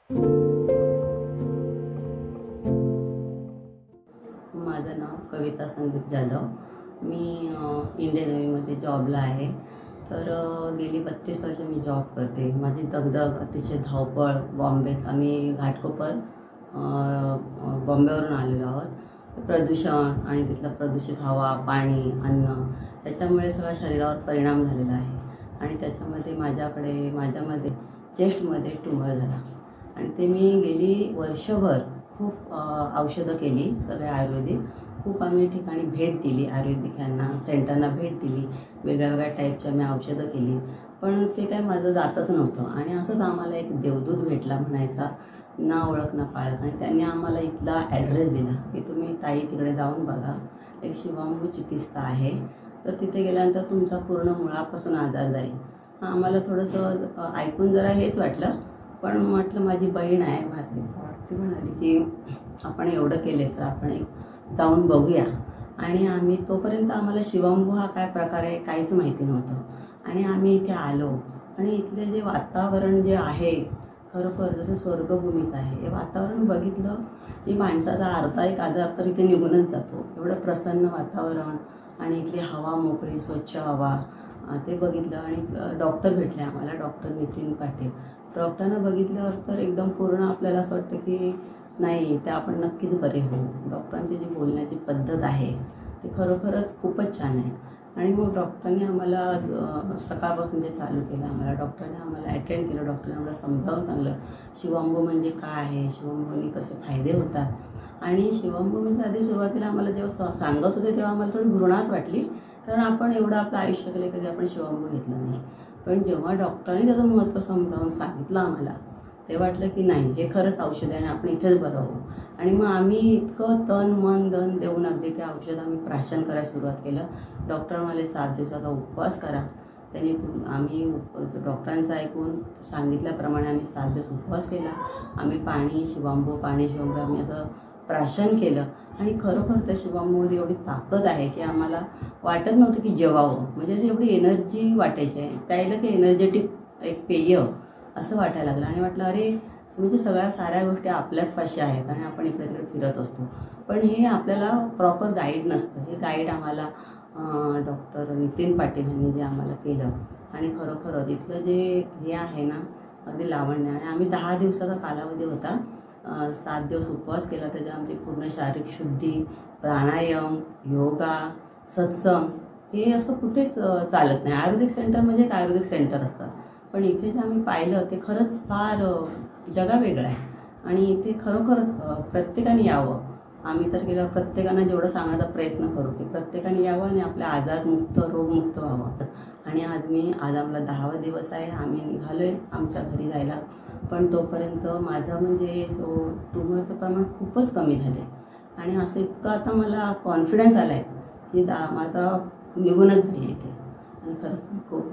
माझं नाव कविता संदीप जाधव। मी इंडियन नेव्हीमध्ये जॉबला आहे। तर गेली 32 वर्ष मी जॉब करते। माझी दगदग, अतिशय धावपळ, बॉम्बेत आम्ही घाटकोपर बॉम्बेवरून आलेलो आहोत। प्रदूषण आणि तिथलं प्रदूषित हवा, पाणी, अन्न याच्यामुळे सगळा शरीरावर परिणाम झालेला आहे। आणि त्याच्यामध्ये माझ्यामध्ये चेस्टमध्ये ट्यूमर झाला आणि ते मी गेली वर्षभर खूप औषधं केली, सगळे आयुर्वेदिक। खूप आम्ही ठिकाणी भेट दिली, आयुर्वेदिक यांना सेंटरना भेट दिली, वेगळ्या टाईपच्या मी औषधं केली, पण ते काय माझं जातच नव्हतं। आणि असंच आम्हाला एक देवदूत भेटला म्हणायचा, ना ओळख ना पाळख, आणि त्यांनी आम्हाला इथला ॲड्रेस दिला की तुम्ही ताई तिकडे जाऊन बघा, एक शिवांबू चिकित्सा आहे, तर तिथे गेल्यानंतर तुमचा पूर्ण मुळापासून आजार जाईल। आम्हाला थोडंसं ऐकून जरा हेच वाटलं, पण म्हटलं माझी बहीण आहे भारती, ती म्हणाली की आपण एवढं केले तर आपण एक जाऊन बघूया। आणि आम्ही तोपर्यंत आम्हाला शिवांबू हा काय प्रकार आहे काहीच माहिती नव्हतं। आणि आम्ही इथे आलो आणि इथले जे वातावरण जे आहे खरोखर जसं स्वर्गभूमीच आहे। हे वातावरण बघितलं की माणसाचा अर्धा एक आजार तर इथे निघूनच जातो। एवढं प्रसन्न वातावरण आणि इथली हवा मोकळी, स्वच्छ हवा, ते बघितलं। आणि डॉक्टर भेटले आम्हाला, डॉक्टर नितीन पाटील। डॉक्टरांना बघितल्यावर तर एकदम पूर्ण आपल्याला असं वाटतं की नाही, ते आपण नक्कीच बरे होऊ। डॉक्टरांची जी बोलण्याची पद्धत आहे ती खरोखरच खूपच छान आहे। आणि मग डॉक्टरांनी आम्हाला सकाळपासून जे चालू केलं, डॉक्टरांनी आम्हाला अटेंड केलं। डॉक्टरांनी आम्हाला समजावून सांगलं शिवांबू म्हणजे काय आहे, शिवांबूने कसे फायदे होतात। आणि शिवांबू म्हणजे आधी सुरुवातीला आम्हाला जेव्हा सांगत होते तेव्हा आम्हाला थोडी घृणाच वाटली, कारण आपण एवढं आपलं आयुष्य केलं, कधी आपण शिवांबू घेतलं नाही। पण जेव्हा डॉक्टरांनी त्याचं महत्त्व समजावून सांगितलं आम्हाला, ते वाटलं की नाही, हे खरंच औषध आहे आणि आपण इथेच बरं होऊ। आणि मग आम्ही इतकं तन मन धन देऊन अगदी ते औषध आम्ही प्राशन करायला सुरुवात केलं। डॉक्टर म्हणाले 7 दिवसाचा उपवास करा। त्यांनी आम्ही डॉक्टरांचं ऐकून सांगितल्याप्रमाणे आम्ही 7 दिवस उपवास केला। आम्ही पाणी शिवांबू आम्ही असं प्राशन केलं। आणि खरोखर त्या शिवांबूमध्ये एवढी ताकद आहे की आम्हाला वाटत नव्हतं की जेवावं, म्हणजे अशी एवढी एनर्जी वाटायची आहे। प्यायलं की एनर्जेटिक एक पेय असं वाटायला लागलं। आणि वाटलं अरे, म्हणजे साऱ्या गोष्टी आपल्याच पाशी आहेत आणि आपण इकडे तिकडे फिरत असतो, पण हे आपल्याला प्रॉपर गाईड नसतं। हे गाईड आम्हाला डॉक्टर नितीन पाटील यांनी जे आम्हाला केलं। आणि खरोखरच इथलं जे हे आहे ना, अगदी लावण्य। आणि आम्ही 10 दिवसाचा कालावधी होता, 7 दिवस उपवास केला। त्याच्यामध्ये पूर्ण शारीरिक शुद्धी, प्राणायाम, योगा, सत्संग हे असं कुठेच चालत नाही। आयुर्वेदिक सेंटर म्हणजे एक आयुर्वेदिक सेंटर असतं, पण इथे जे आम्ही पाहिलं ते खरंच फार जगावेगळं आहे। आणि इथे खरोखरच प्रत्येकाने यावं। आम्ही तर गेल्यावर प्रत्येकानं जेवढं सांगण्याचा प्रयत्न करू की प्रत्येकाने यावं आणि आपल्या आजारमुक्त, रोगमुक्त व्हावं। आणि आज आम्हाला 10वा दिवस आहे, आम्ही निघालो आहे आमच्या घरी जायला। पण तोपर्यंत माझं म्हणजे जो ट्यूमरचं प्रमाण खूपच कमी झालं आहे। आणि असं इतकं आता मला कॉन्फिडन्स आला आहे की माझा निघूनच जाईल इथे। आणि खरंच खूप